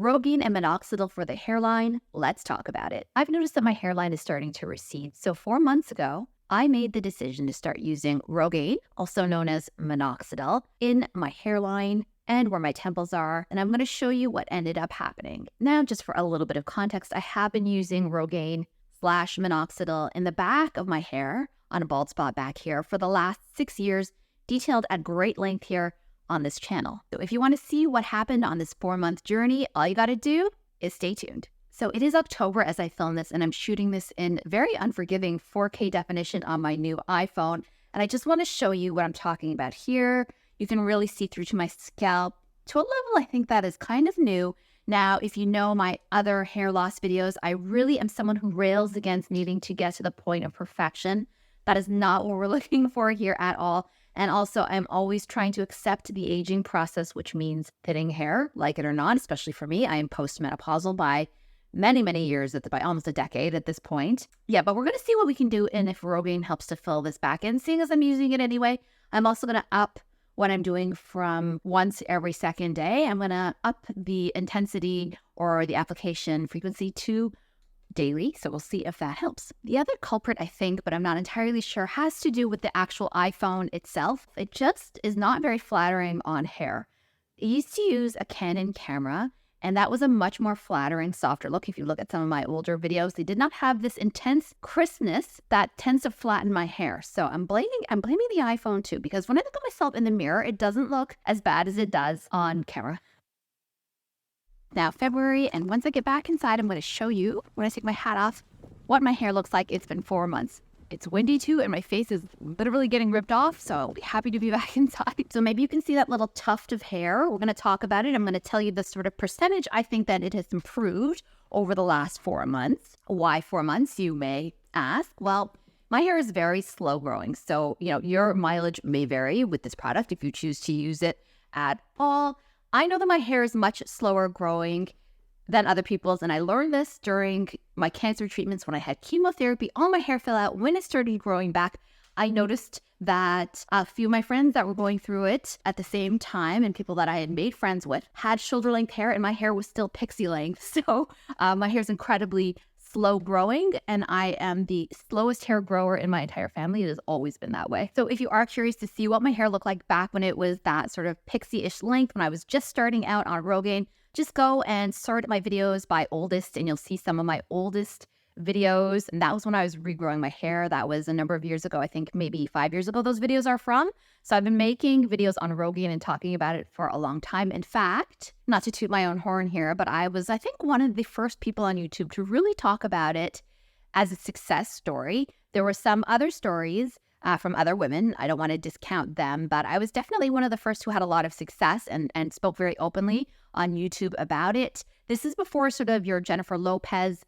Rogaine and Minoxidil for the hairline. Let's talk about it. I've noticed that my hairline is starting to recede. So 4 months ago, I made the decision to start using Rogaine, also known as Minoxidil, in my hairline and where my temples are. And I'm going to show you what ended up happening. Now, just for a little bit of context, I have been using Rogaine / Minoxidil in the back of my hair on a bald spot back here for the last 6 years, detailed at great length here on this channel. So if you want to see what happened on this 4-month journey, all you got to do is stay tuned. So it is October as I film this, and I'm shooting this in very unforgiving 4K definition on my new iPhone. And I just want to show you what I'm talking about here. You can really see through to my scalp to a level I think that is kind of new. Now, if you know my other hair loss videos, I really am someone who rails against needing to get to the point of perfection. That is not what we're looking for here at all. And also, I'm always trying to accept the aging process, which means thinning hair, like it or not, especially for me. I am postmenopausal by many, many years, by almost a decade at this point. Yeah, but we're going to see what we can do and if Rogaine helps to fill this back in. Seeing as I'm using it anyway, I'm also going to up what I'm doing from once every second day. I'm going to up the intensity or the application frequency to daily, so we'll see if that helps. The other culprit, I think, but I'm not entirely sure, has to do with the actual iPhone itself. It just is not very flattering on hair. I used to use a Canon camera, and that was a much more flattering, softer look. If you look at some of my older videos, they did not have this intense crispness that tends to flatten my hair. So I'm blaming the iPhone too, because when I look at myself in the mirror, it doesn't look as bad as it does on camera. Now, February, and once I get back inside, I'm going to show you, when I take my hat off, what my hair looks like. It's been 4 months. It's windy too, and my face is literally getting ripped off, so I'll be happy to be back inside. So maybe you can see that little tuft of hair. We're going to talk about it. I'm going to tell you the sort of percentage I think that it has improved over the last 4 months. Why 4 months, you may ask? Well, my hair is very slow growing, so your mileage may vary with this product if you choose to use it at all. I know that my hair is much slower growing than other people's, and I learned this during my cancer treatments when I had chemotherapy. All my hair fell out. When it started growing back, I noticed that a few of my friends that were going through it at the same time and people that I had made friends with had shoulder-length hair, and my hair was still pixie length. So my hair is incredibly slow growing, and I am the slowest hair grower in my entire family. It has always been that way. So if you are curious to see what my hair looked like back when it was that sort of pixie-ish length, when I was just starting out on Rogaine, just go and sort my videos by oldest, and you'll see some of my oldest videos. And that was when I was regrowing my hair. That was a number of years ago. I think maybe 5 years ago those videos are from. So I've been making videos on Rogaine and talking about it for a long time. In fact, not to toot my own horn here, but I was, I think, one of the first people on YouTube to really talk about it as a success story. There were some other stories from other women. I don't want to discount them, but I was definitely one of the first who had a lot of success and spoke very openly on YouTube about it. This is before sort of your Jennifer Lopez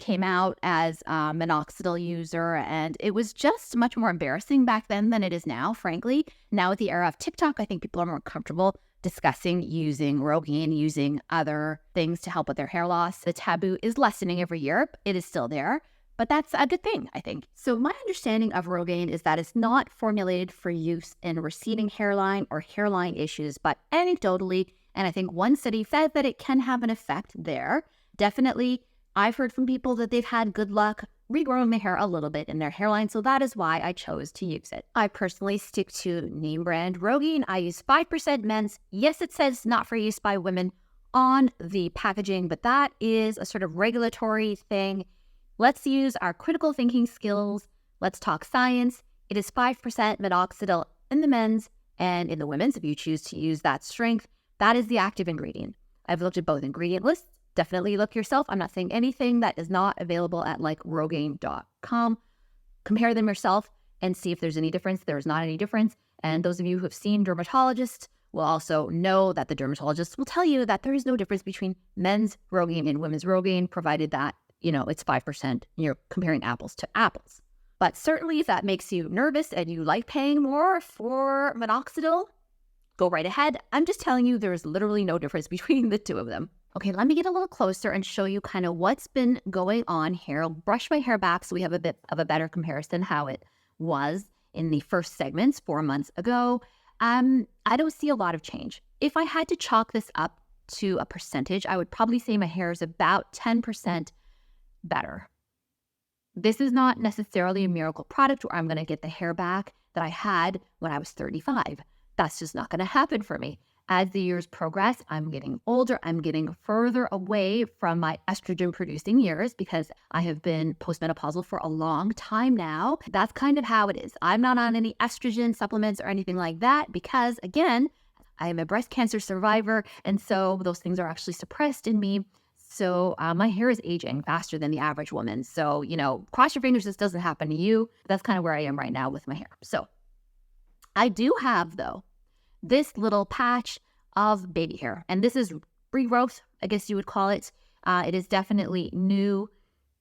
came out as a Minoxidil user, and it was just much more embarrassing back then than it is now, frankly. Now with the era of TikTok, I think people are more comfortable discussing using Rogaine, using other things to help with their hair loss. The taboo is lessening every year. It is still there, but that's a good thing, I think. So my understanding of Rogaine is that it's not formulated for use in receding hairline or hairline issues, but anecdotally, and I think one study said that it can have an effect there. Definitely, I've heard from people that they've had good luck regrowing the hair a little bit in their hairline, so that is why I chose to use it. I personally stick to name brand Rogaine. I use 5% men's. Yes, it says not for use by women on the packaging, but that is a sort of regulatory thing. Let's use our critical thinking skills. Let's talk science. It is 5% minoxidil in the men's, and in the women's, if you choose to use that strength, that is the active ingredient. I've looked at both ingredient lists. Definitely look yourself. I'm not saying anything that is not available at like Rogaine.com. Compare them yourself and see if there's any difference. There's not any difference. And those of you who have seen dermatologists will also know that the dermatologists will tell you that there is no difference between men's Rogaine and women's Rogaine, provided that, it's 5%. You're comparing apples to apples. But certainly if that makes you nervous and you like paying more for Minoxidil, go right ahead. I'm just telling you there's literally no difference between the two of them. Okay, let me get a little closer and show you kind of what's been going on here. I'll brush my hair back so we have a bit of a better comparison how it was in the first segments 4 months ago. I don't see a lot of change. If I had to chalk this up to a percentage, I would probably say my hair is about 10% better. This is not necessarily a miracle product where I'm going to get the hair back that I had when I was 35. That's just not going to happen for me. As the years progress, I'm getting older. I'm getting further away from my estrogen-producing years because I have been postmenopausal for a long time now. That's kind of how it is. I'm not on any estrogen supplements or anything like that because, again, I am a breast cancer survivor, and so those things are actually suppressed in me. So my hair is aging faster than the average woman. So, cross your fingers this doesn't happen to you. That's kind of where I am right now with my hair. So I do have, though, this little patch of baby hair. And this is regrowth, I guess you would call it. It is definitely new.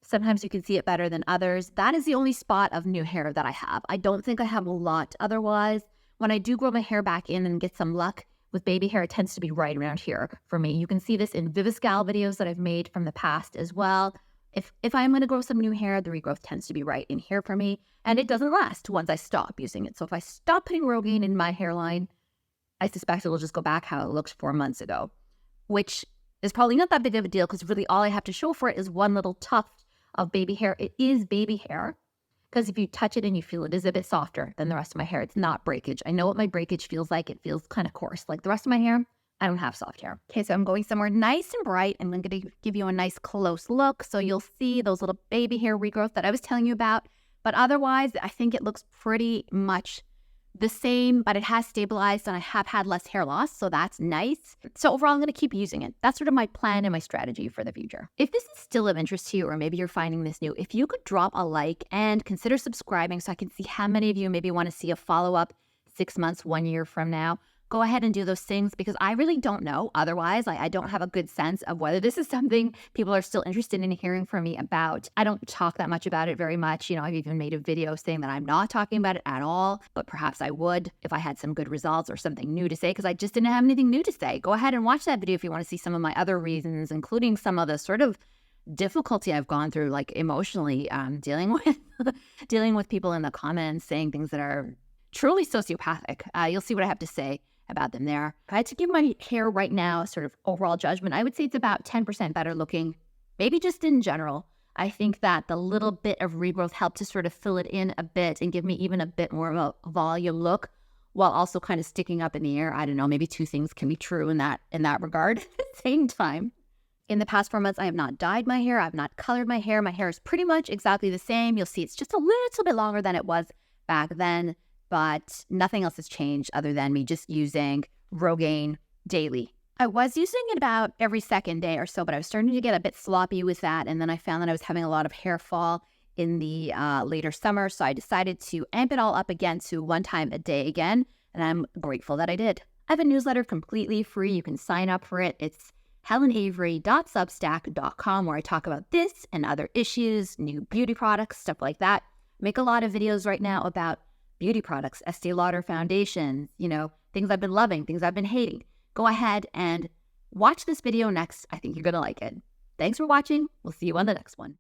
Sometimes you can see it better than others. That is the only spot of new hair that I have. I don't think I have a lot otherwise. When I do grow my hair back in and get some luck with baby hair, it tends to be right around here for me. You can see this in Viviscal videos that I've made from the past as well. If I'm going to grow some new hair, the regrowth tends to be right in here for me. And it doesn't last once I stop using it. So if I stop putting Rogaine in my hairline, I suspect it will just go back how it looked 4 months ago, which is probably not that big of a deal because really all I have to show for it is one little tuft of baby hair. It is baby hair because if you touch it and you feel it is a bit softer than the rest of my hair, it's not breakage. I know what my breakage feels like. It feels kind of coarse. Like the rest of my hair, I don't have soft hair. Okay, so I'm going somewhere nice and bright and I'm going to give you a nice close look so you'll see those little baby hair regrowth that I was telling you about. But otherwise, I think it looks pretty much the same, but it has stabilized and I have had less hair loss, so that's nice. So overall, I'm going to keep using it. That's sort of my plan and my strategy for the future. If this is still of interest to you, or maybe you're finding this new, if you could drop a like and consider subscribing so I can see how many of you maybe want to see a follow-up 6 months, 1 year from now, go ahead and do those things because I really don't know. Otherwise, I don't have a good sense of whether this is something people are still interested in hearing from me about. I don't talk that much about it very much. I've even made a video saying that I'm not talking about it at all, but perhaps I would if I had some good results or something new to say because I just didn't have anything new to say. Go ahead and watch that video if you want to see some of my other reasons, including some of the sort of difficulty I've gone through, like emotionally, dealing with people in the comments saying things that are truly sociopathic. You'll see what I have to say about them there. If I had to give my hair right now sort of overall judgment, I would say it's about 10% better looking, maybe just in general. I think that the little bit of regrowth helped to sort of fill it in a bit and give me even a bit more of a volume look while also kind of sticking up in the air. I don't know, maybe two things can be true in that regard at the same time. In the past 4 months, I have not dyed my hair. I've not colored my hair. My hair is pretty much exactly the same. You'll see it's just a little bit longer than it was back then. But nothing else has changed other than me just using Rogaine daily. I was using it about every second day or so, but I was starting to get a bit sloppy with that. And then I found that I was having a lot of hair fall in the later summer. So I decided to amp it all up again to 1 time a day again. And I'm grateful that I did. I have a newsletter completely free. You can sign up for it. It's helenavery.substack.com where I talk about this and other issues, new beauty products, stuff like that. Make a lot of videos right now about beauty products, Estee Lauder foundations, things I've been loving, things I've been hating. Go ahead and watch this video next. I think you're going to like it. Thanks for watching. We'll see you on the next one.